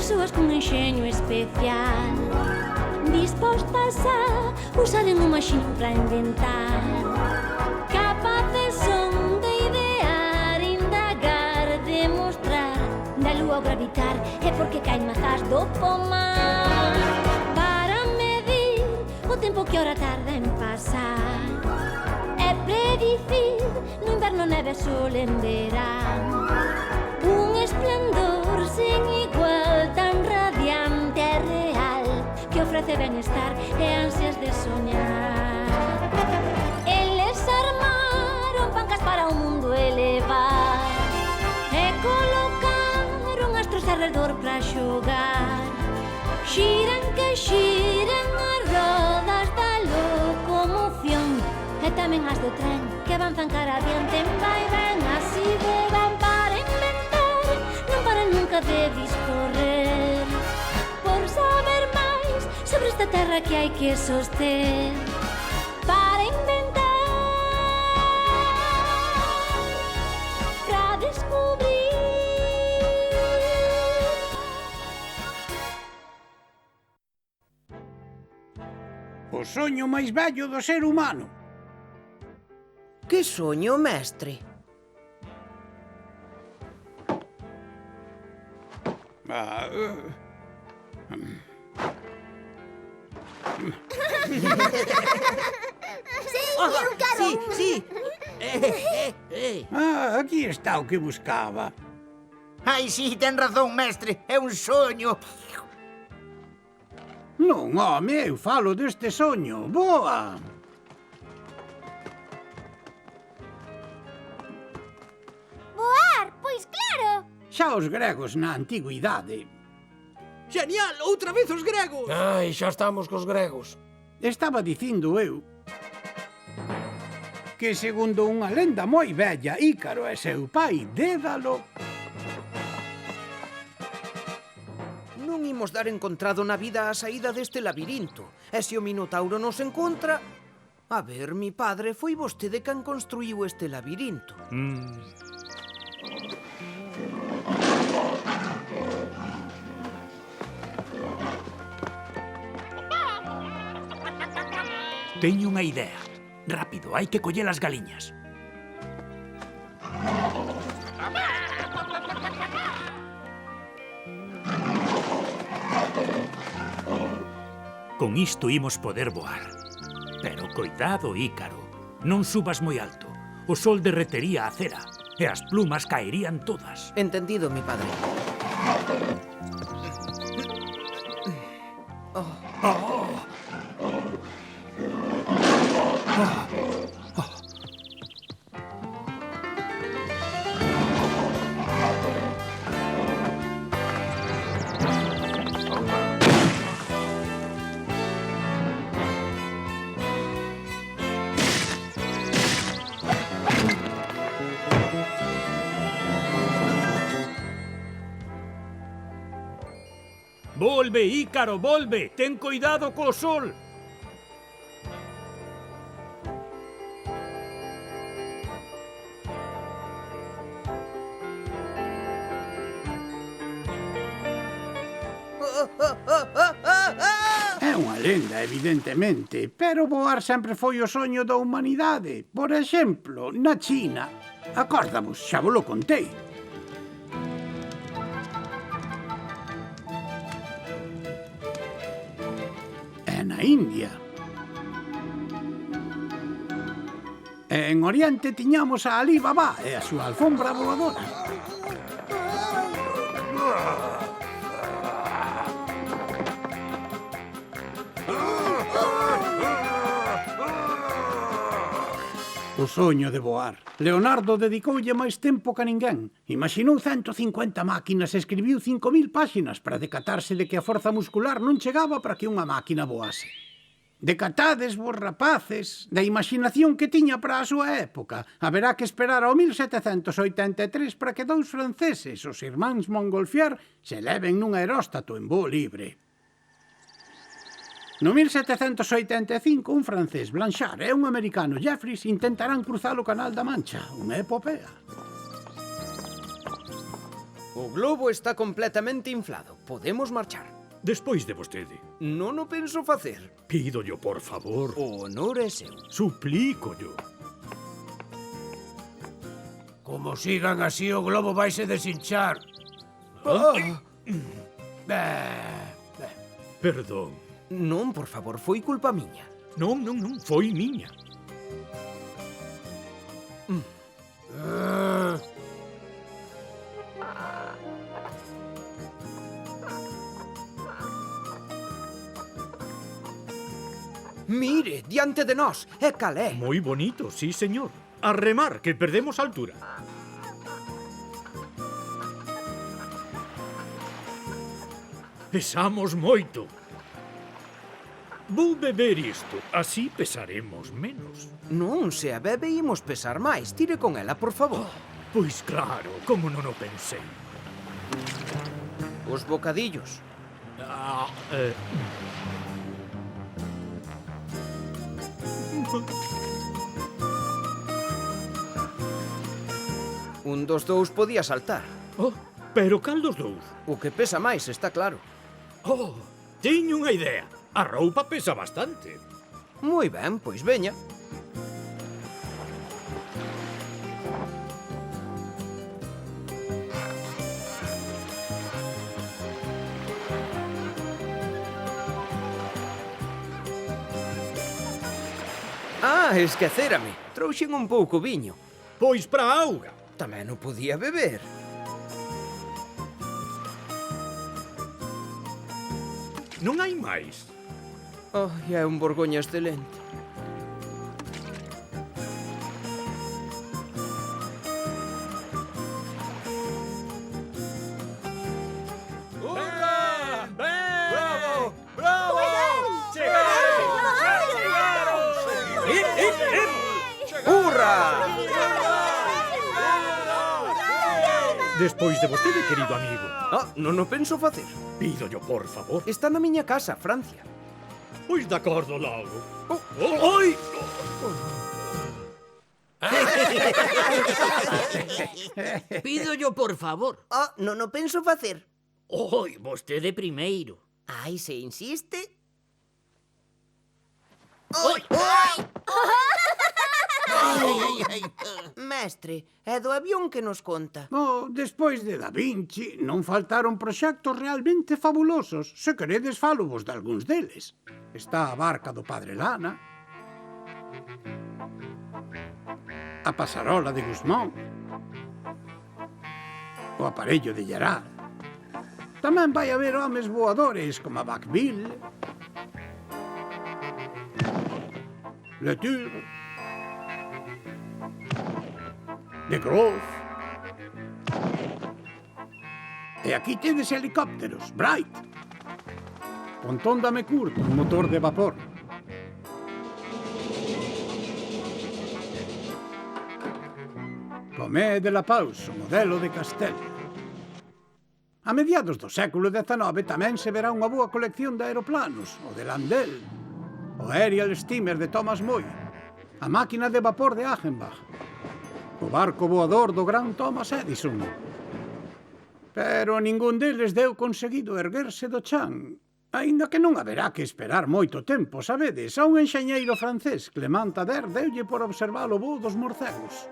persoas con enxeño especial, dispostas a usaren o maxín para inventar, capaces son de idear, indagar, demostrar, da lúa ao gravitar, é porque caen mazás do pomar, para medir o tempo que ora tarda en pasar, é predicir no inverno neve e sol en verán, un esplendor sen igual, tan radiante e real, que ofrece benestar e ansias de soñar. Eles armaron pancas para o mundo elevar e colocaron astros alrededor para xogar. Xiran que xiran as rodas da locomoción e tamén as do tren que avanzan cara adiante, vai ben, así van para inventar, non paran nunca de discorrer, por saber máis sobre esta terra que hai que soster, para inventar, para descubrir. O soño máis vello do ser humano. Que soño, mestre? Sí. Aquí está o que buscaba. Ai, sí, ten razón, mestre, é un soño. Non, home, eu falo deste soño. Boa! Voar, pois claro. Xa os gregos na antigüidade. Genial, outra vez os gregos! Ai, xa estamos cos gregos. Estaba dicindo eu que, segundo unha lenda moi vella, Ícaro e seu pai, Dédalo, Non imos dar encontrado na vida a saída deste labirinto. E se o Minotauro nos encontra... A ver, mi padre, foi vostede quen construíu este labirinto. Teño unha idea. Rápido, hai que coller as galiñas. Con isto imos poder voar. Pero coidado, Ícaro. Non subas moi alto. O sol derretería a cera e as plumas caerían todas. Entendido, mi padre. Volve, Ícaro, volve! Ten coidado co sol! é unha lenda, evidentemente, pero voar sempre foi o soño da humanidade. Por exemplo, na China. Acórdamos, xa vos lo contei. E na India. E en Oriente tiñamos a Alí Babá e a súa alfombra voadora. O soño de voar. Leonardo dedicoulle máis tempo que a ninguén. Imaxinou 150 máquinas e escribiu 5000 páxinas para decatarse de que a forza muscular non chegaba para que unha máquina voase. Decatades vos, rapaces, da imaginación que tiña para a súa época. Haberá que esperar ao 1783 para que dous franceses, os irmáns Montgolfier, se leven nun aeróstato en voo libre. No 1785, un francés, Blanchard, e un americano, Jeffries, intentarán cruzar o Canal da Mancha, unha epopea. O globo está completamente inflado. Podemos marchar. Despois de vostede. Non o penso facer. Pídollo, por favor. O honor é seu. Suplícollo. Como sigan así, o globo vaise deshinchar. Perdón. Non, por favor, foi culpa miña. Non, foi miña. Mire, diante de nós, é Calais. Moi bonito, sí, señor. A remar, que perdemos altura. Pesamos moito. Vou beber isto, así pesaremos menos. Non, se a bebe imos pesar máis. Tire con ela, por favor. Pois claro, como non o pensei. Os bocadillos. Un dos dous podía saltar. Oh, pero cal dos dous? O que pesa máis, está claro. Oh, teño unha idea. A roupa pesa bastante. Moi ben, pois veña. Esquecérame. Trouxen un pouco viño. Pois para a auga. Tamén o podía beber. Non hai máis. Oh, é un Borgoña excelente. ¡Hurra! ¡Bravo! ¡Bravo! ¡Hurra! Despois de vostede, querido amigo. Non o penso facer. Pídollo, por favor. Está na miña casa, Francia. Pois de acordo logo. Oi! Pídollo, por favor. Non o penso facer. Oi, vostede primeiro. Ai, se insiste... Oi! Mestre, é do avión que nos conta. Despois de Da Vinci, non faltaron proxectos realmente fabulosos. Se queredes, falo vos de algúns deles. Está a barca do Padre Lana, a pasarola de Guzmán, o aparello de Gerard. Tamén vai haber homes voadores como a Bacqueville, Le Tour, de Groff. E aquí tedes helicópteros, Bright. Pontón da Mecourt, un motor de vapor. Tomé de la Pause, o modelo de Castella. A mediados do século XIX tamén se verá unha boa colección de aeroplanos, o de Landel, o Aerial Steamer de Thomas Moy, a máquina de vapor de Achenbach, o barco voador do gran Thomas Edison. Pero ningún deles deu conseguido erguerse do chan, aínda que non haberá que esperar moito tempo, sabedes, a un enxeñeiro francés, Clement Ader, deulle por observar o voo dos morcegos.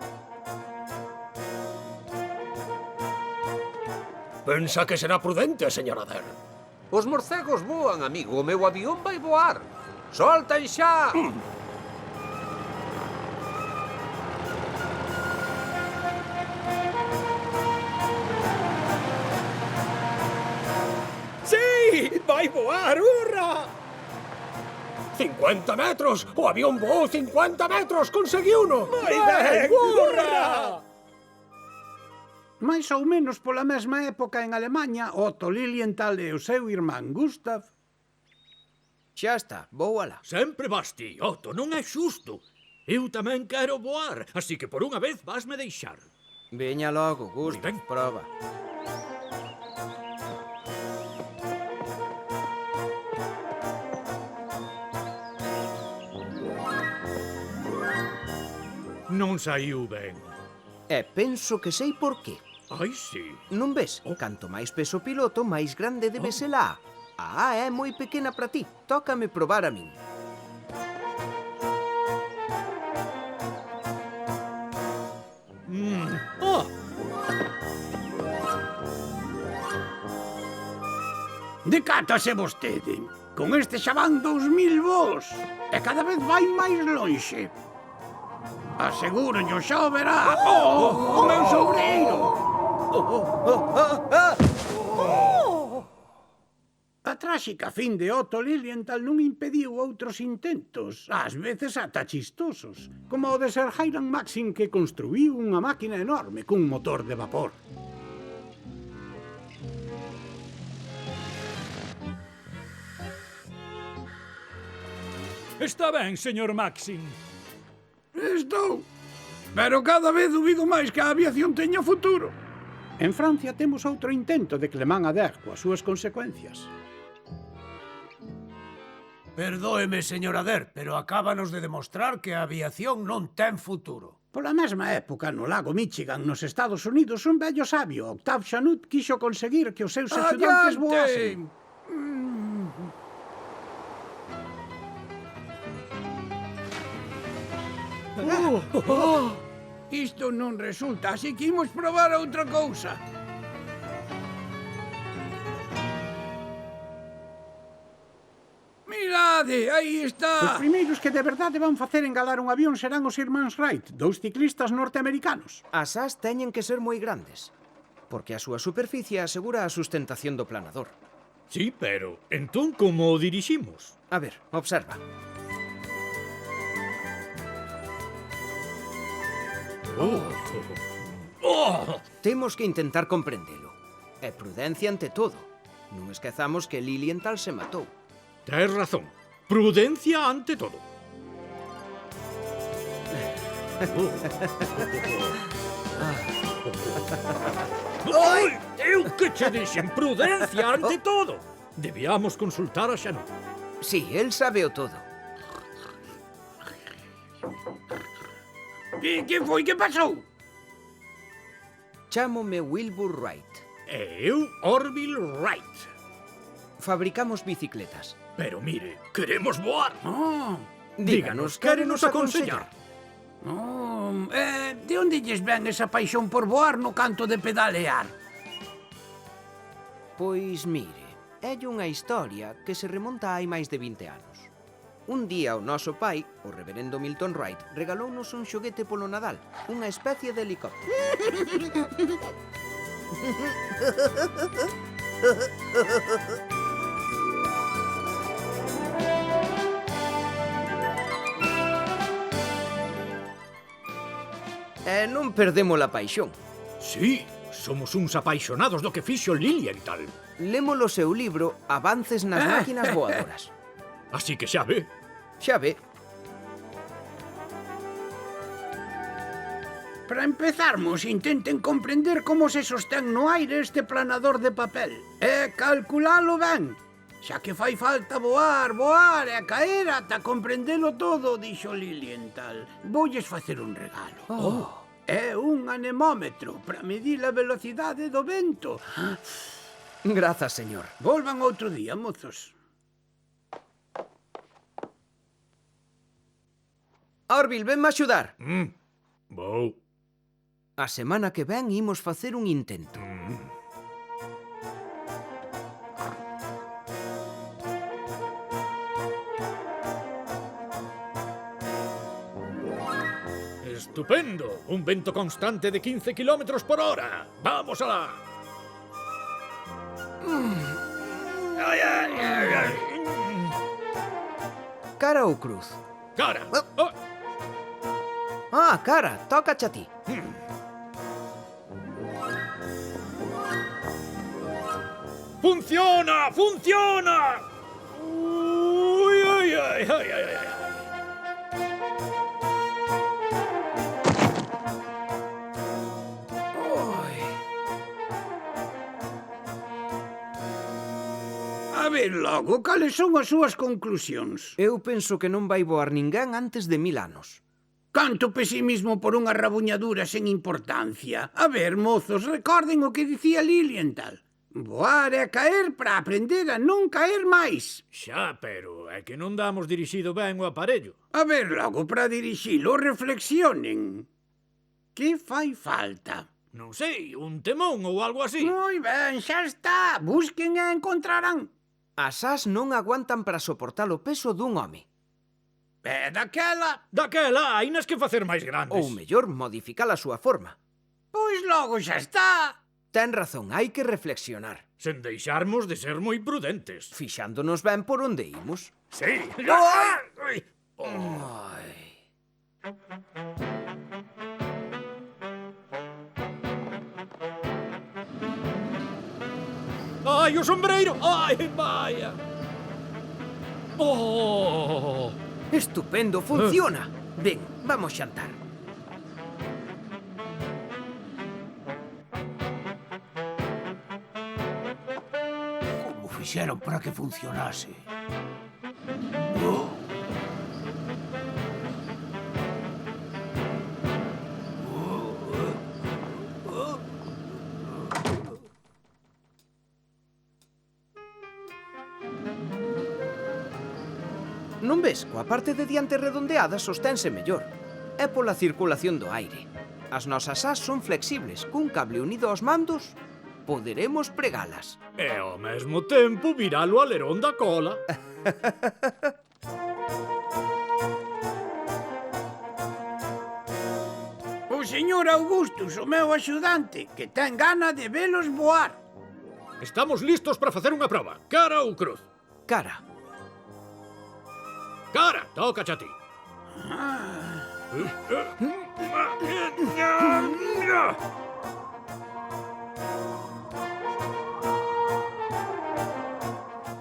Pensa que será prudente, señor Ader. Os morcegos voan, amigo. O meu avión vai voar. Solten xa! ¡Sí! ¡Vai voar! ¡Hurra! 50 metros! O avión voou 50 metros! Conseguiuno! Moi ben! ¡Hurra! Mais ou menos pola mesma época en Alemanha, Otto Lilienthal e o seu irmán Gustav. Xa está, vou alá. Sempre vas ti, Otto, non é xusto. Eu tamén quero voar, así que por unha vez vasme deixar. Veña logo, Gustav, Ben. proba. Non saiu ben. E penso que sei por qué. Ai, sí. Non ves? Canto máis peso o piloto, máis grande debe ser a A. A A é moi pequena para ti. Tócame probar a min. Oh, Decátase vostede. Con este xa van 2000 vos. E cada vez vai máis lonxe. Aseguro xa o verá. O meu sobreiro! A tráxica fin de Otto Lilienthal non impediu outros intentos, ás veces ata chistosos, como o de Sir Hiram Maxim, que construíu unha máquina enorme cun motor de vapor. está ben, señor Maxim. Estou. Pero cada vez dubido máis que a aviación teña futuro. En Francia temos outro intento de Clément Ader coas súas consecuencias. Perdóeme, señor Ader, pero acábanos de demostrar que a aviación non ten futuro. Pola mesma época, no lago Michigan, nos Estados Unidos, un vello sabio, Octave Chanute, quixo conseguir que os seus axudantes voasen. Isto non resulta, así que imos probar outra cousa. Mirade, aí está. Os primeiros que de verdade van facer engalar un avión serán os irmáns Wright, dous ciclistas norteamericanos. As ás teñen que ser moi grandes, porque a súa superficie asegura a sustentación do planador. Sí, pero entón como o diriximos? A ver, observa. Temos que intentar comprendelo. E prudencia ante todo. Non esquezamos que Lilienthal se matou. Tes razón. Prudencia ante todo. Ai, eu que che dixen prudencia ante todo. Debíamos consultar a Chanute. Sí, el sabe o todo. Que foi? Que pasou? Chámome Wilbur Wright. E eu, Orville Wright. Fabricamos bicicletas. Pero mire, queremos voar. Díganos, quérenos aconsellar. De onde lles ven esa paixón por voar no canto de pedalear? Pois mire, é unha historia que se remonta hai máis de 20 anos. Un día o noso pai, o reverendo Milton Wright, regalounos un xoguete polo Nadal, unha especie de helicóptero. E non perdemos a paixón. Sí, somos uns apaixonados do que fixo Lilienthal. Lemos o seu libro Avances nas máquinas voadoras. Así que xa ve. Xa ve. Para empezarmos, intenten comprender como se sostén no aire este planador de papel. E calculalo ben. Xa que fai falta voar e caer ata comprendelo todo, dixo Lilienthal. Voulles facer un regalo. É un anemómetro para medir a velocidade do vento. Grazas, señor. Volvan outro día, mozos. Orville, venme axudar. Vou. A semana que ven imos facer un intento. Estupendo. Un vento constante de 15 kilómetros por hora. Vamos alá. Cara ou cruz? Cara. Cara, tócache a ti. ¡Funciona! ¡Funciona! ¡Uy, ay, ay, ay, ay, ay! A ver logo, cales son as súas conclusións? Eu penso que non vai voar ninguén antes de 1000 anos. Canto pesimismo por unha rabuñadura sen importancia. A ver, mozos, recorden o que dicía Lilienthal. Voar é caer para aprender a non caer máis. Xa, pero é que non damos dirixido ben o aparello. A ver, logo, para dirixilo, reflexionen. Que fai falta? Non sei, un temón ou algo así. Moi ben, xa está. Busquen e encontrarán. As ás non aguantan para soportar o peso dun home. E daquela... Daquela, hainas que facer máis grandes. Ou mellor, modificar a súa forma. Pois logo xa está. Ten razón, hai que reflexionar. Sen deixarmos de ser moi prudentes. Fixándonos ben por onde imos. Sí. Ai. Ai, o sombreiro! Ai, vaya! Oh! Estupendo, funciona. Ben, vamos xantar. Como fixeron para que funcionase? Non ves? Coa parte de diante redondeada sostense mellor. É pola circulación do aire. As nosas ás son flexibles. Cun cable unido aos mandos, poderemos pregalas. E ao mesmo tempo virar o alerón da cola. O señor Augustus, o meu axudante, que ten gana de velos voar. Estamos listos para facer unha proba. Cara ou cruz? Cara. Cara, toca a ti.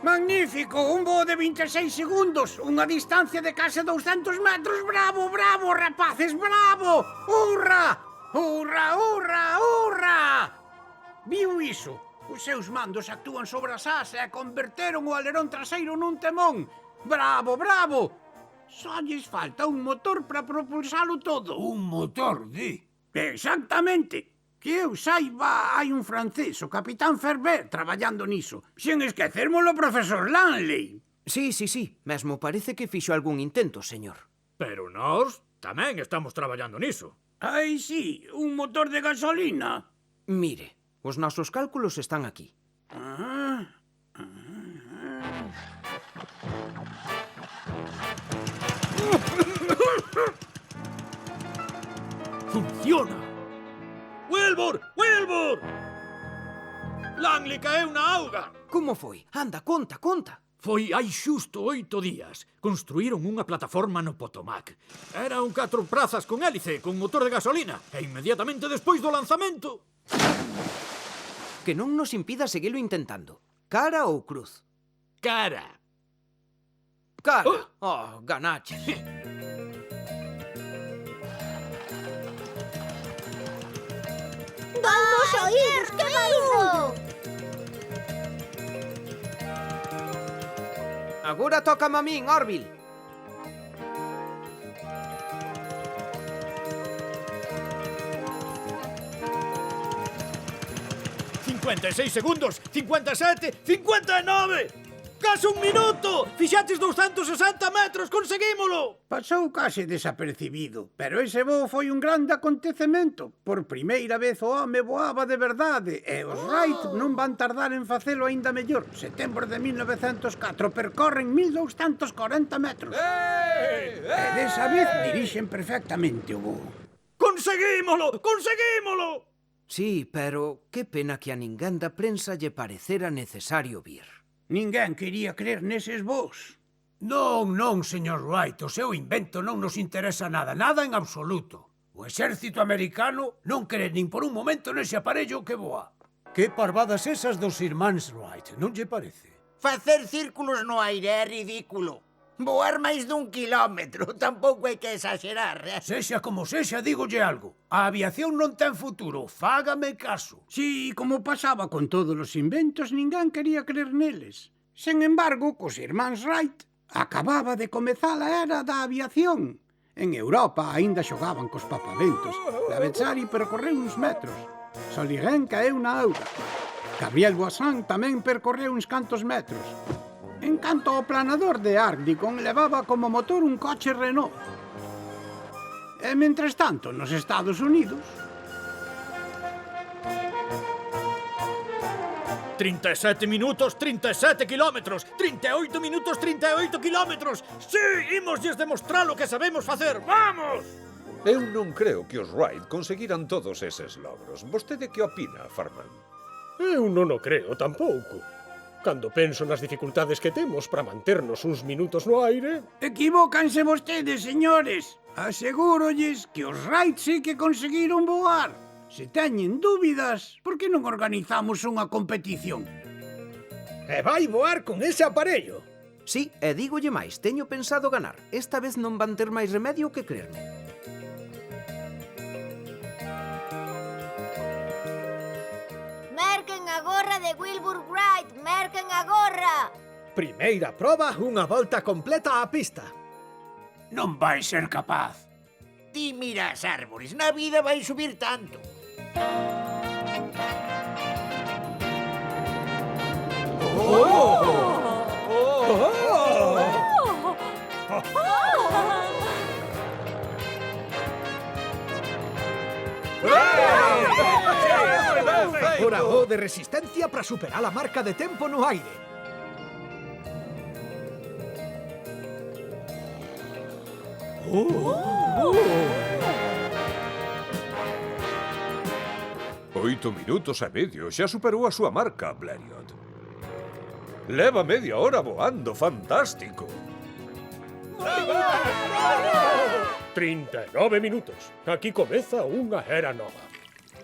Magnífico, un voo de 26 segundos, unha distancia de case 200 metros. Bravo, bravo, rapaces, bravo! Hurra! Hurra, hurra, hurra! Viu iso? Os seus mandos actúan sobre as ás e converteron o alerón traseiro nun temón. Bravo, bravo! Só lles falta un motor para propulsalo todo. Un motor, di. Exactamente. Que eu saiba, hai un francés, o capitán Ferber, traballando niso. Sen esquecermos o profesor Langley. Sí, mesmo parece que fixo algún intento, señor. Pero nós tamén estamos traballando niso. Ai, sí, un motor de gasolina. Mire, os nosos cálculos están aquí. Funciona! Wilbur! Wilbur! Langley caeu na auga! Como foi? Anda, conta, conta. Foi hai xusto 8 días. Construíron unha plataforma no Potomac. Era un 4 prazas con hélice, con motor de gasolina. E inmediatamente despois do lanzamento... Que non nos impida seguilo intentando. Cara ou cruz? Cara! Cara! Oh, ganaches. ¡Vamos a oír! ¡Qué barullo! Agora tócame a min, Orville. ...56 segundos, 57, 59... ¡Case un minuto! Fixaches 260 metros, conseguímolo! Pasou case desapercibido, pero ese voo foi un grande acontecemento. Por primeira vez o home voaba de verdade, e os Wright non van tardar en facelo aínda mellor. Setembro de 1904 percorren 1240 metros. E desa vez dirixen perfectamente o voo. Conseguímolo! Conseguímolo! Sí, pero que pena que a ninguén da prensa lle parecera necesario vir. Ninguén quería crer neses voos. Non, non, señor Wright, o seu invento non nos interesa nada, nada en absoluto. O exército americano non cree nin por un momento nese aparello que voa. Que parvadas esas dos irmáns Wright, non lle parece? Facer círculos no aire é ridículo. Voar máis dun kilómetro, tampouco hai que exagerar. Sexa como sexa, dígolle algo. A aviación non ten futuro, fágame caso. Si, como pasaba con todos os inventos, ninguén quería crer neles. Sen embargo, cos irmáns Wright, acababa de comezar a era da aviación. En Europa aínda xogaban cos papaventos. Lavezzari percorreu uns metros. Soliguén caeu na auga. Gabriel Boissin tamén percorreu uns cantos metros. En canto ao planador de Ardicon levaba como motor un coche Renault. E, mentres tanto, nos Estados Unidos... 37 minutos, 37 kilómetros, 38 minutos, 38 kilómetros. Sí, imosles demostrar o que sabemos facer. Vamos! Eu non creo que os Wright conseguiran todos eses logros. Vostede que opina, Farman? Eu non o creo tampouco. Cando penso nas dificultades que temos para manternos uns minutos no aire... Equivócanse vostedes, señores. Asegúrolles que os Wright sí que conseguiron voar. Se teñen dúbidas, por que non organizamos unha competición? E vai voar con ese aparello. Sí, e dígolle máis, teño pensado ganar. Esta vez non van ter máis remedio que creerme. Merquen a gorra de Wilbur Wright, merquen a gorra. Primeira proba, unha volta completa á pista. Non vai ser capaz. Ti mira as árbores, na vida vai subir tanto. Hora O de resistencia para superar a marca de tempo no aire. Oito minutos e medio, xa superou a súa marca, Blériot. Leva media hora voando, fantástico. 39 minutos. Aquí comeza unha era nova.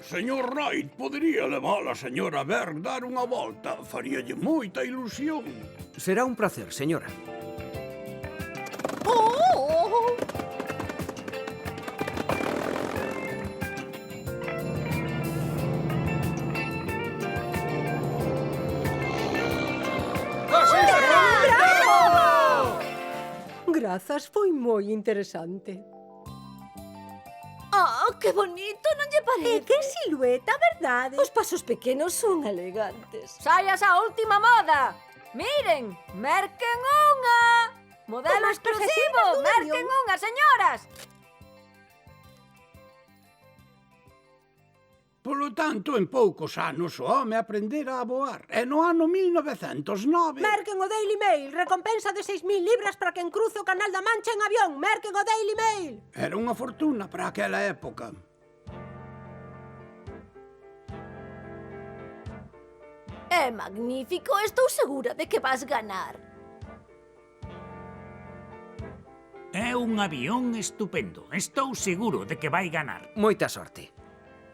Señor Wright, podería levar a señora Berg dar unha volta. Faríalle moita ilusión. Será un placer, señora. Grazas, foi moi interesante. Oh, que bonito, non lle parece? Que silueta, verdade? Os pasos pequenos son elegantes. Saias a última moda. Miren, merquen unha. Modelo Como exclusivo, merquen unha, señoras. Polo tanto, en poucos anos o home aprendera a voar. E no ano 1909... Merquen o Daily Mail, recompensa de 6.000 libras para quen cruce o Canal da Mancha en avión. Merquen o Daily Mail. Era unha fortuna para aquela época. É magnífico, estou segura de que vas ganar. É un avión estupendo. Estou seguro de que vai ganar. Moita sorte.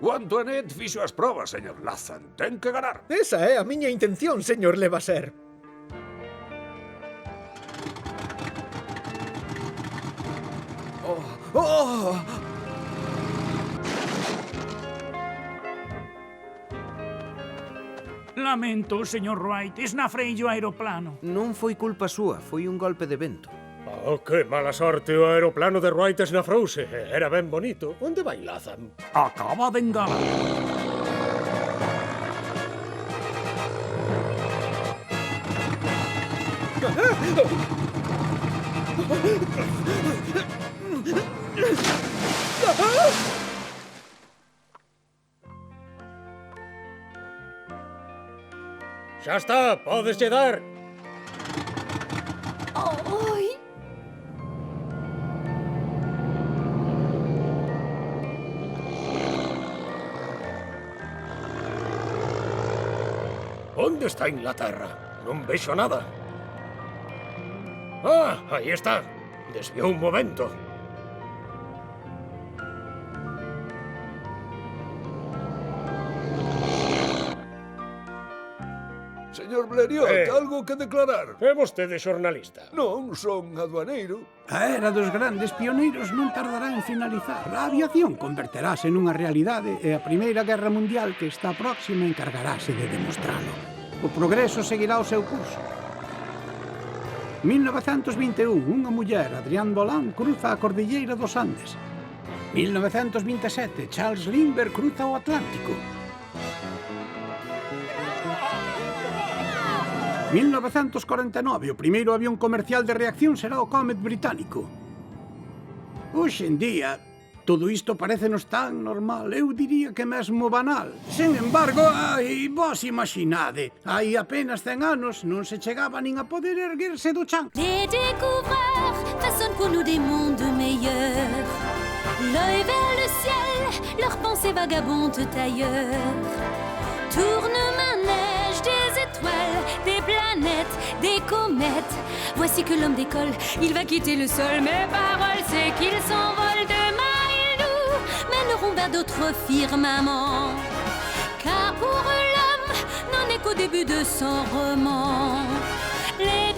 O Antoinette fixo as probas, señor Lazan. Ten que ganar. Esa é a miña intención, señor Levasseur. Lamento, señor Wright, esnafreillo o aeroplano. Non foi culpa súa, foi un golpe de vento. Oh, que mala sorte, o aeroplano de Wright esnafrouse. Era ben bonito. Onde vai Lazan? Acaba de engalar. Xa está, podes lle dar. Oi! Onde está Inglaterra? Non vexo nada. Ah, aí está. Desviou un momento. Señor Blériot, algo que declarar? É vostede xornalista? Non, son aduaneiro. A era dos grandes pioneiros non tardará en finalizar. A aviación converterase nunha realidade e a Primeira Guerra Mundial que está próxima encargarase de demostralo. O progreso seguirá o seu curso. 1921, unha muller, Adrienne Boland, cruza a cordilleira dos Andes. 1927, Charles Lindbergh cruza o Atlántico. 1949, o primeiro avión comercial de reacción será o Comet británico. Hoxe en día, todo isto parecenos tan normal, eu diría que mesmo banal. Sen embargo, vos imaginade, hai apenas 100 anos non se chegaba nin a poder erguerse do chan. Les découvreurs façonnent pour nous des mondes meilleurs. L'œil vers le ciel, leurs pensées vagabondent ailleurs. Tourne-manège des étoiles, des planètes, des comètes. Voici que l'homme décolle, il va quitter le sol. Mes paroles, c'est qu'il s'envole. Demain, ils nous mèneront vers d'autres firmaments. Car pour eux, l'homme n'en est qu'au début de son roman. Les